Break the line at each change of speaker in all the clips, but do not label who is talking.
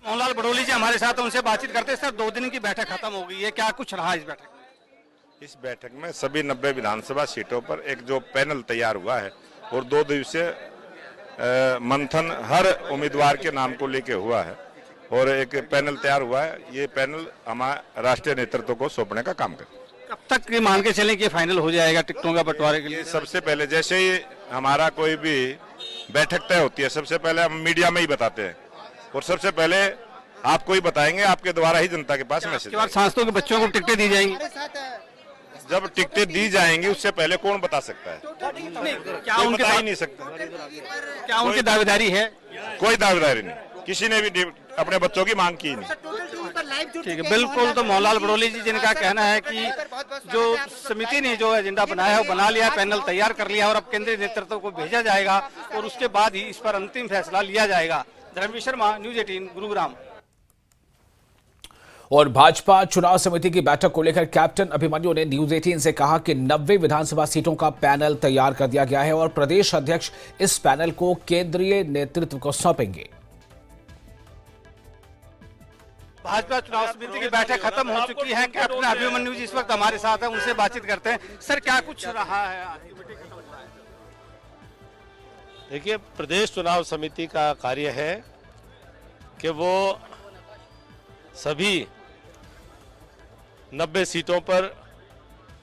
मोहनलाल बड़ोली जी हमारे साथ, उनसे बातचीत करते हैं। सर, 2 दिन की बैठक खत्म हो गई है, क्या कुछ रहा इस बैठक में?
इस बैठक में सभी 90 विधानसभा सीटों पर एक जो पैनल तैयार हुआ है और 2 दिवसीय मंथन हर उम्मीदवार के नाम को लेके हुआ है और एक पैनल तैयार हुआ है। ये पैनल हमारे राष्ट्रीय नेतृत्व को सौंपने का काम करे।
कब तक ये मान के चलें कि फाइनल हो जाएगा टिकटों का बंटवारे के लिए?
सबसे पहले जैसे ही हमारा कोई भी बैठक तय होती है, सबसे पहले हम मीडिया में ही बताते हैं और सबसे पहले आपको ही बताएंगे, आपके द्वारा ही जनता के पास मैसेज।
सांसदों के बच्चों को टिकटें दी जाएंगी?
जब टिकटें दी जाएंगी उससे पहले कौन बता सकता है?
क्या उनके
बता ही नहीं सकता।
क्या उनकी दावेदारी है?
कोई दावेदारी नहीं, किसी ने भी अपने बच्चों की मांग की नहीं।
ठीक है, बिल्कुल। तो मोहनलाल बड़ोली जी, जिनका कहना है कि जो समिति ने जो एजेंडा बनाया है वो बना लिया, पैनल तैयार कर लिया और अब केंद्रीय नेतृत्व को भेजा जाएगा और उसके बाद ही इस पर अंतिम फैसला लिया जाएगा। धर्मवीर शर्मा, न्यूज 18, गुरुग्राम।
और भाजपा चुनाव समिति की बैठक को लेकर कैप्टन अभिमन्यु ने न्यूज 18 से कहा कि 90 विधानसभा सीटों का पैनल तैयार कर दिया गया है और प्रदेश अध्यक्ष इस पैनल को केंद्रीय नेतृत्व को सौंपेंगे।
भाजपा चुनाव समिति की बैठक खत्म हो चुकी है। कैप्टन अभिमन्यु जी इस वक्त हमारे साथ हैं, उनसे बातचीत करते हैं। सर, क्या कुछ रहा है?
देखिए, प्रदेश चुनाव समिति का कार्य है कि वो सभी 90 सीटों पर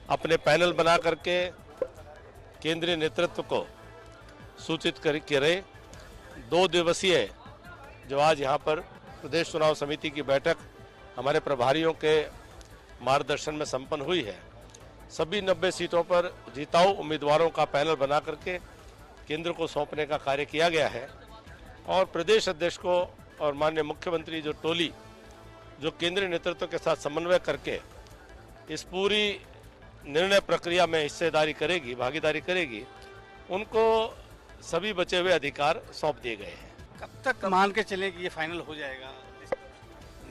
अपने पैनल बना करके केंद्रीय नेतृत्व को सूचित करे। 2 दिवसीय जो आज यहाँ पर प्रदेश चुनाव समिति की बैठक हमारे प्रभारियों के मार्गदर्शन में संपन्न हुई है। सभी 90 सीटों पर जीताऊ उम्मीदवारों का पैनल बना करके केंद्र को सौंपने का कार्य किया गया है और प्रदेश अध्यक्ष को और माननीय मुख्यमंत्री जो टोली जो केंद्रीय नेतृत्व के साथ समन्वय करके इस पूरी निर्णय प्रक्रिया में हिस्सेदारी करेगी, भागीदारी करेगी, उनको सभी बचे हुए अधिकार सौंप दिए गए हैं।
कब तक मान के चले कि ये फाइनल हो जाएगा?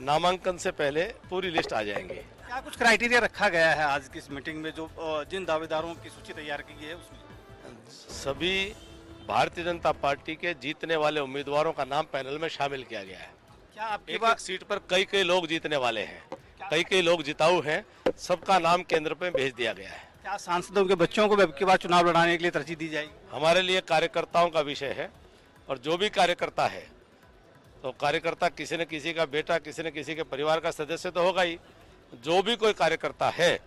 नामांकन से पहले पूरी लिस्ट आ जाएंगी।
क्या कुछ क्राइटेरिया रखा गया है आज की इस मीटिंग में, जो जिन दावेदारों की सूची तैयार की गई है उसमें?
सभी भारतीय जनता पार्टी के जीतने वाले उम्मीदवारों का नाम पैनल में शामिल किया गया है।
क्या आपकी
एक सीट पर कई लोग जीतने वाले हैं, कई लोग जिताऊ हैं, सबका नाम केंद्र पे भेज दिया गया है।
क्या सांसदों के बच्चों को अब की बार चुनाव लड़ाने के लिए तरजीह दी जाएगी?
हमारे लिए कार्यकर्ताओं का विषय है और जो भी कार्यकर्ता है तो कार्यकर्ता किसी न किसी का बेटा, किसी न किसी के परिवार का सदस्य तो होगा ही। जो भी कोई कार्यकर्ता है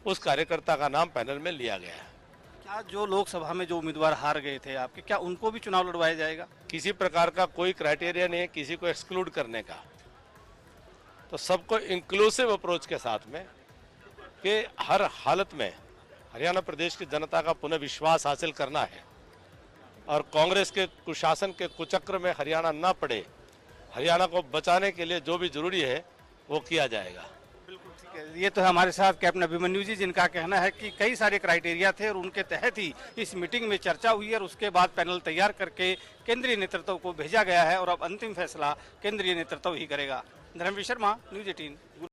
उस कार्यकर्ता का नाम पैनल में लिया गया है।
क्या जो लोकसभा में जो उम्मीदवार हार गए थे आपके, क्या उनको भी चुनाव लड़वाया जाएगा?
किसी प्रकार का कोई क्राइटेरिया नहीं है किसी को एक्सक्लूड करने का, तो सबको इंक्लूसिव अप्रोच के साथ में कि हर हालत में हरियाणा प्रदेश की जनता का पुनः विश्वास हासिल करना है और कांग्रेस के कुशासन के कुचक्र में हरियाणा ना पड़े, हरियाणा को बचाने के लिए जो भी जरूरी है वो किया जाएगा।
बिल्कुल ठीक है। ये तो है हमारे साथ कैप्टन अभिमन्यु जी, जिनका कहना है कि कई सारे क्राइटेरिया थे और उनके तहत ही इस मीटिंग में चर्चा हुई और उसके बाद पैनल तैयार करके केंद्रीय नेतृत्व को भेजा गया है और अब अंतिम फैसला केंद्रीय नेतृत्व ही करेगा। धर्मवीर शर्मा, न्यूज 18।